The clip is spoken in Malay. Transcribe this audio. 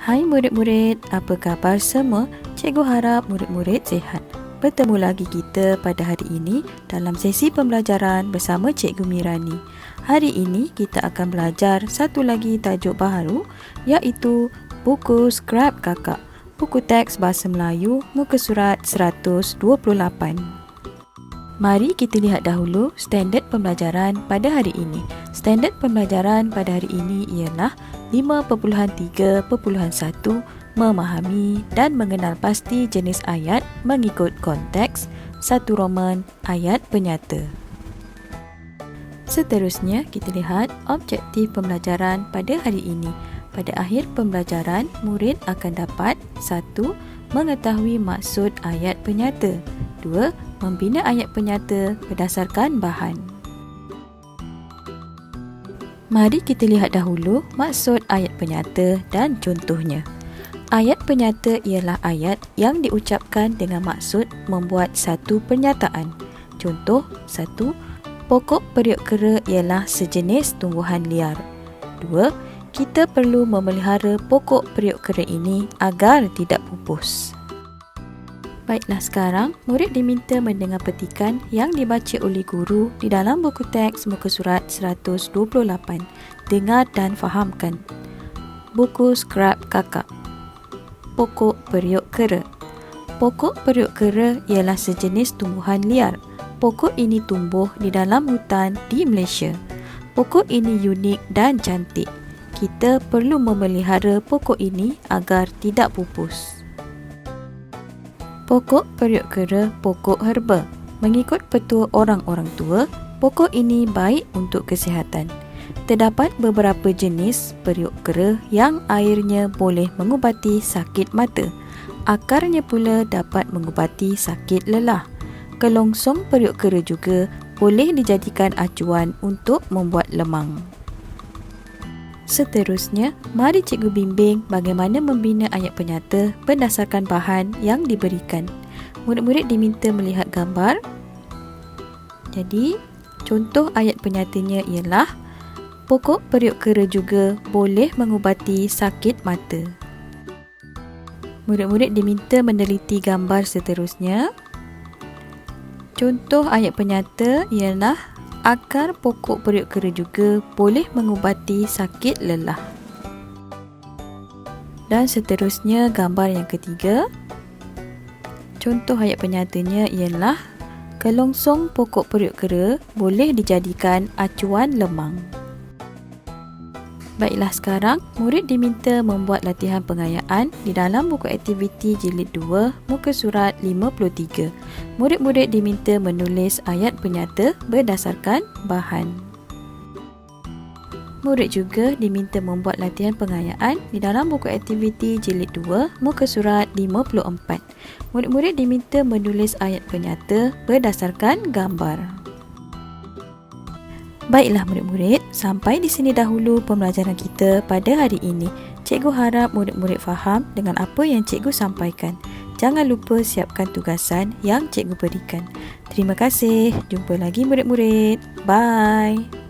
Hai murid-murid, apa khabar semua? Cikgu harap murid-murid sihat. Bertemu lagi kita pada hari ini dalam sesi pembelajaran bersama Cikgu Mirani. Hari ini kita akan belajar satu lagi tajuk baharu, iaitu buku Scrap Kakak. Buku teks Bahasa Melayu, muka surat 128. Mari kita lihat dahulu standard pembelajaran pada hari ini. Standard pembelajaran pada hari ini ialah 5.3.1 memahami dan mengenal pasti jenis ayat mengikut konteks 1 Roman ayat penyata. Seterusnya, kita lihat objektif pembelajaran pada hari ini. Pada akhir pembelajaran, murid akan dapat 1. Mengetahui maksud ayat penyata. 2. Membina ayat penyata berdasarkan bahan. Mari kita lihat dahulu maksud ayat penyata dan contohnya. Ayat penyata ialah ayat yang diucapkan dengan maksud membuat satu pernyataan. Contoh 1. Pokok periuk kera ialah sejenis tumbuhan liar. 2. Kita perlu memelihara pokok periuk kera ini agar tidak pupus. Baiklah, sekarang murid diminta mendengar petikan yang dibaca oleh guru di dalam buku teks muka surat 128. Dengar dan fahamkan. Buku Scrap Kakak. Pokok periuk kera. Pokok periuk kera ialah sejenis tumbuhan liar. Pokok ini tumbuh di dalam hutan di Malaysia. Pokok ini unik dan cantik. Kita perlu memelihara pokok ini agar tidak pupus. Pokok periuk kera pokok herba. Mengikut petua orang-orang tua, pokok ini baik untuk kesihatan. Terdapat beberapa jenis periuk kera yang airnya boleh mengubati sakit mata. Akarnya pula dapat mengubati sakit lelah. Kelongsong periuk kera juga boleh dijadikan acuan untuk membuat lemang. Seterusnya, mari cikgu bimbing bagaimana membina ayat penyata berdasarkan bahan yang diberikan. Murid-murid diminta melihat gambar. Jadi, contoh ayat penyatanya ialah pokok periuk kera juga boleh mengubati sakit mata. Murid-murid diminta meneliti gambar seterusnya. Contoh ayat penyata ialah akar pokok periuk kera juga boleh mengubati sakit lelah. Dan seterusnya gambar yang ketiga. Contoh ayat penyatanya ialah kelongsong pokok periuk kera boleh dijadikan acuan lemang. Baiklah, sekarang murid diminta membuat latihan pengayaan di dalam buku aktiviti jilid 2 muka surat 53. Murid-murid diminta menulis ayat penyata berdasarkan bahan. Murid juga diminta membuat latihan pengayaan di dalam buku aktiviti jilid 2 muka surat 54. Murid-murid diminta menulis ayat penyata berdasarkan gambar. Baiklah murid-murid, sampai di sini dahulu pembelajaran kita pada hari ini. Cikgu harap murid-murid faham dengan apa yang cikgu sampaikan. Jangan lupa siapkan tugasan yang cikgu berikan. Terima kasih. Jumpa lagi murid-murid. Bye.